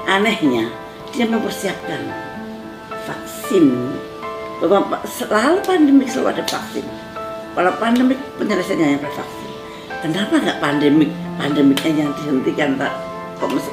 Anehnya, dia mempersiapkan vaksin. Bahwa selalu pandemik selalu ada vaksin. Kalau pandemik penyelesaiannya hanya vaksin. Kenapa nggak pandemiknya yang dihentikan, tak?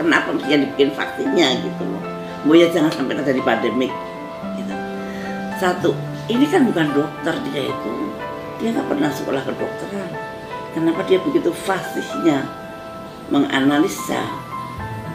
Kenapa mesti dibikin vaksinnya gitu loh? Mau ya jangan sampai terjadi pandemik. Gitu. Satu, ini kan bukan dokter dia itu. Dia nggak pernah sekolah kedokteran. Kenapa dia begitu fasihnya menganalisa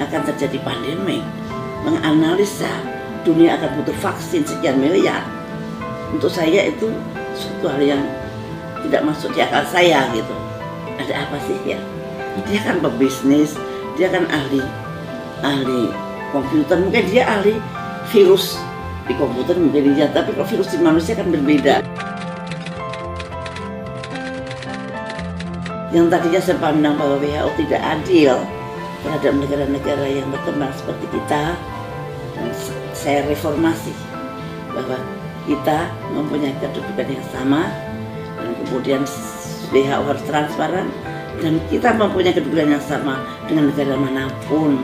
akan terjadi pandemik, menganalisa dunia akan butuh vaksin sekian miliar. Untuk saya itu suatu hal yang tidak masuk di akal saya gitu. Ada apa sih ya? Dia kan pebisnis, dia kan ahli komputer, mungkin dia ahli virus di komputer mungkin dia, tapi kalau virus di manusia kan berbeda. Yang tadinya saya pandang bahwa WHO tidak adil terhadap negara-negara yang berkembang seperti kita, dan saya reformasi bahwa kita mempunyai kedudukan yang sama, dan kemudian WHO harus transparan, dan kita mempunyai kedudukan yang sama dengan negara manapun.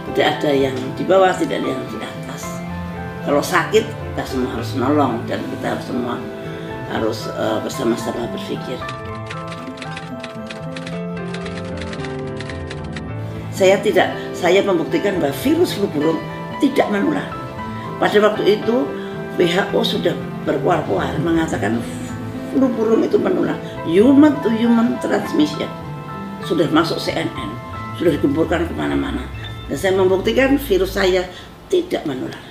Tidak ada yang di bawah, tidak ada yang di atas. Kalau sakit, kita semua harus nolong, dan kita semua harus bersama-sama berpikir. Saya membuktikan bahwa virus flu burung tidak menular. Pada waktu itu WHO sudah berkuar-kuar mengatakan flu burung itu menular, human to human transmission. Sudah masuk CNN, sudah digemburkan kemana-mana. Dan saya membuktikan virus saya tidak menular.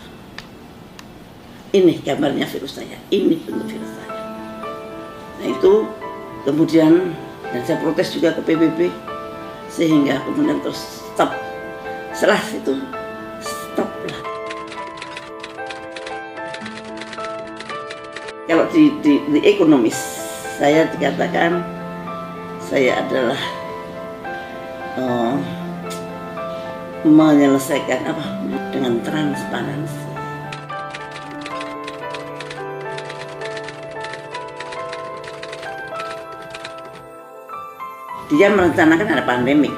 Ini gambarnya virus saya, ini bentuk virus saya. Nah itu kemudian, dan saya protes juga ke PBB, sehingga kemudian terus stop. Setelah itu stop lah. Kalau di ekonomis saya dikatakan saya adalah menyelesaikan dengan transparansi. Dia merencanakan ada pandemik,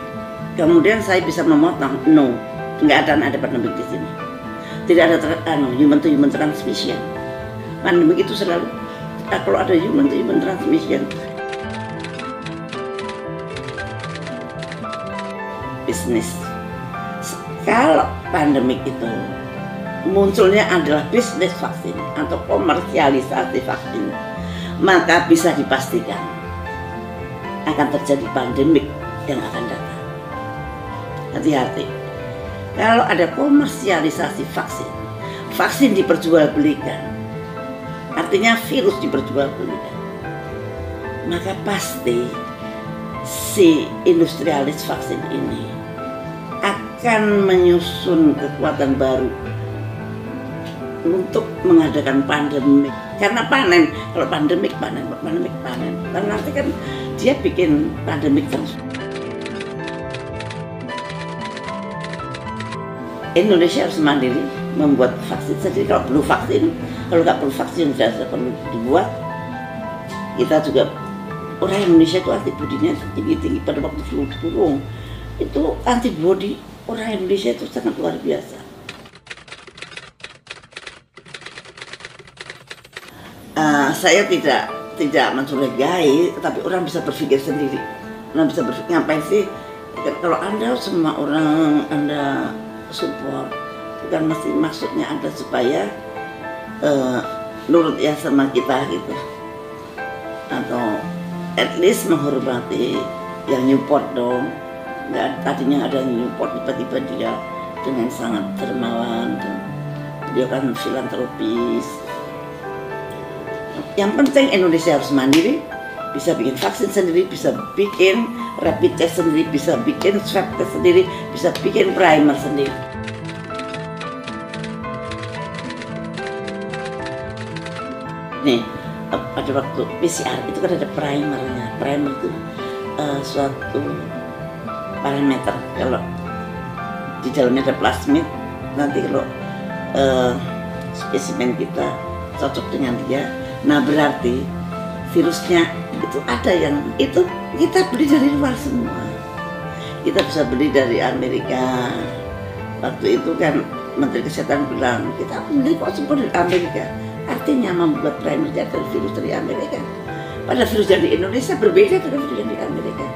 kemudian saya bisa memotong, no, nggak akan ada pandemik di sini. Tidak ada human to human transmission. Pandemik itu selalu kalau ada human to human transmission. Bisnis. Kalau pandemik itu munculnya adalah bisnis vaksin atau komersialisasi vaksin, maka bisa dipastikan akan terjadi pandemik yang akan datang. Hati-hati. Kalau ada komersialisasi vaksin, vaksin diperjualbelikan, artinya virus diperjualbelikan, maka pasti si industrialis vaksin ini akan menyusun kekuatan baru untuk mengadakan pandemik. Karena panen, kalau pandemik panen. Karena nanti kan dia bikin pandemik terus. Indonesia harus mandiri membuat vaksin sendiri. Kalau nggak perlu vaksin sudah perlu dibuat. Kita juga, orang Indonesia itu antibodinya tinggi pada waktu flu burung. Itu antibodi orang Indonesia itu sangat luar biasa. Saya tidak mencurigai, tapi orang bisa berpikir sendiri. Orang bisa berpikir, ngapain sih kalau Anda semua orang Anda support, bukan mesti maksudnya Anda supaya nurut ya sama kita gitu, atau at least menghormati yang Newport dong. Nggak, tadinya ada Newport, tiba-tiba dia dengan sangat dermawan, dia kan filantropis. Yang penting Indonesia harus mandiri, bisa bikin vaksin sendiri, bisa bikin rapid test sendiri, bisa bikin swab test sendiri, bisa bikin primer sendiri. Nih, pada waktu PCR itu kan ada primernya. Primer itu suatu parameter. Kalau di dalamnya ada plasmid, nanti kalau spesimen kita cocok dengan dia, nah berarti virusnya itu ada yang itu kita beli dari luar semua. Kita bisa beli dari Amerika. Waktu itu kan Menteri Kesehatan bilang kita beli kok semua dari Amerika. Artinya membuat primer dari virus dari Amerika. Padahal virus yang di Indonesia berbeda dengan virus yang di Amerika.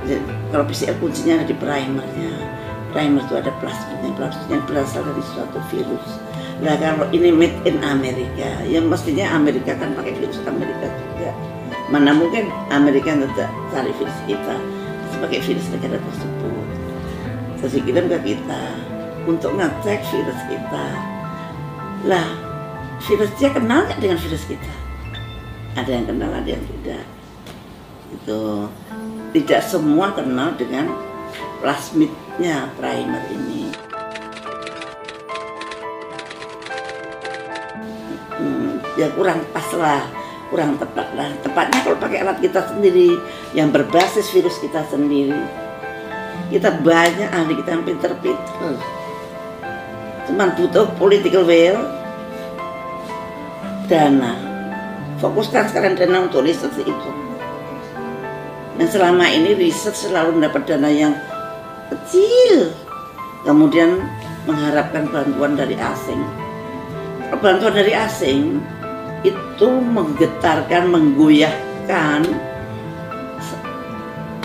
Jadi, kalau PCR kuncinya ada di primernya. Primer itu ada plasmidnya berasal dari suatu virus. Nah kalau ini made in Amerika, yang mestinya Amerika kan pakai virus Amerika juga. Mana mungkin Amerika tidak cari virus kita, sebagai virus negara tersebut. Terus dikirim ke kita untuk ngecek virus kita. Lah, virusnya kenal nggak dengan virus kita? Ada yang kenal, ada yang tidak. Itu tidak semua kenal dengan plasmidnya primer ini. Ya kurang pas lah, kurang tepat lah. Tepatnya kalau pakai alat kita sendiri yang berbasis virus kita sendiri. Kita banyak ahli kita yang pinter-pinter. Cuman butuh political will, dana. Fokuskan sekarang dana untuk riset itu. Dan selama ini riset selalu mendapat dana yang kecil, kemudian mengharapkan bantuan dari asing. Bantuan dari asing itu menggetarkan, menggoyahkan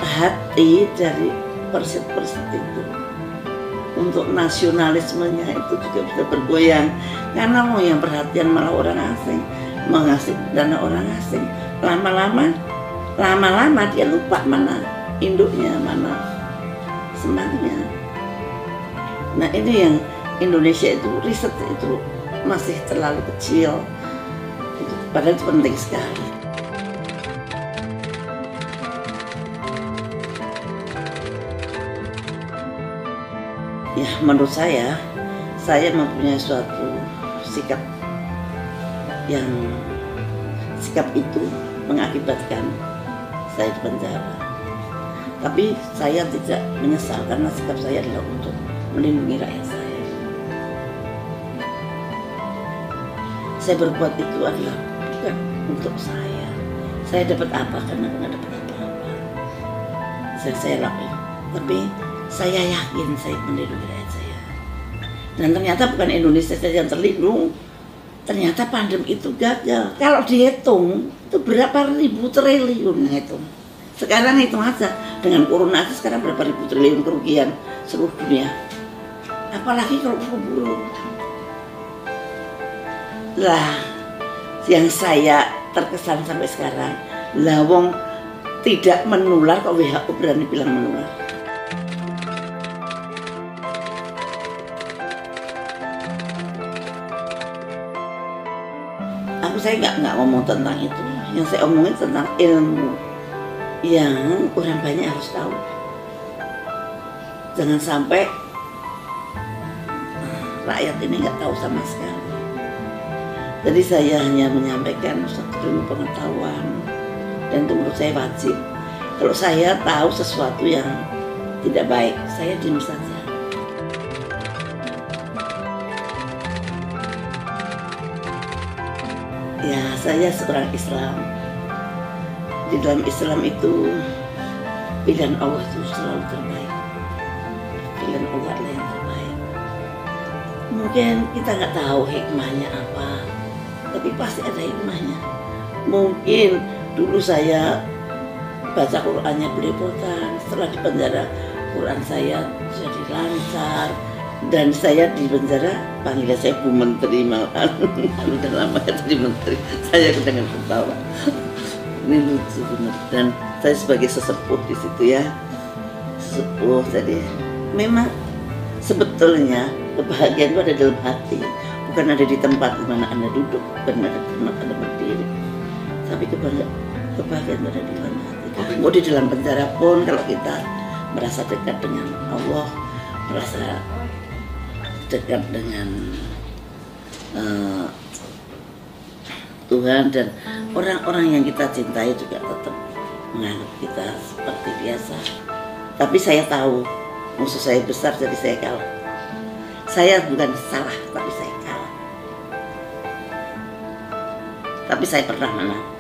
hati dari perset-perset itu. Untuk nasionalismenya itu juga bisa bergoyang, karena mau yang perhatian malah orang asing, mengasih dana orang asing. Lama-lama dia lupa mana induknya, mana senangnya. Nah ini yang Indonesia itu riset itu masih terlalu kecil, padahal itu penting sekali. Ya menurut saya mempunyai suatu sikap itu mengakibatkan saya di penjara. Tapi saya tidak menyesal karena sikap saya adalah untuk melindungi rakyat saya. Saya berbuat itu adalah bukan untuk saya. Saya dapat apa karena nggak dapat apa-apa. Saya lakukan. Tapi saya yakin saya melindungi rakyat saya. Dan ternyata bukan Indonesia saja yang terlindung. Ternyata pandemi itu gagal. Kalau dihitung itu berapa ribu triliun hitung. Sekarang hitung aja dengan corona aja sekarang berapa ribu triliun kerugian seluruh dunia. Apalagi kalau flu. Lah, yang saya terkesan sampai sekarang, lawong tidak menular kok WHO berani bilang menular. Saya nggak ngomong tentang itu, yang saya omongin tentang ilmu yang orang banyak harus tahu. Jangan sampai rakyat ini nggak tahu sama sekali. Jadi saya hanya menyampaikan satu ilmu pengetahuan, dan itu menurut saya wajib. Kalau saya tahu sesuatu yang tidak baik, saya diam saja. Ya, saya seorang Islam. Di dalam Islam itu pilihan Allah itu selalu terbaik. Pilihan Allah adalah yang terbaik. Mungkin kita nggak tahu hikmahnya apa, tapi pasti ada hikmahnya. Mungkin dulu saya baca Qurannya belepotan, setelah di penjara Quran saya jadi lancar. Dan saya di penjara panggil saya Bu Menteri malahan. Udah lama ya jadi menteri. Saya dengan ketawa. Ini lucu benar. Dan saya sebagai sesepuh di situ ya, sesepuh. Jadi memang sebetulnya kebahagiaan itu ada dalam hati, bukan ada di tempat di mana Anda duduk, bukan ada di tempat Anda berdiri. Tapi kebahagiaan itu ada di dalam hati. Mau di dalam penjara pun kalau kita merasa dekat dengan Allah, merasa dekat dengan Tuhan, dan orang-orang yang kita cintai juga tetap menganggap kita seperti biasa. Tapi saya tahu musuh saya besar, jadi saya kalah. Saya bukan salah, tapi saya kalah. tapi saya pernah menang.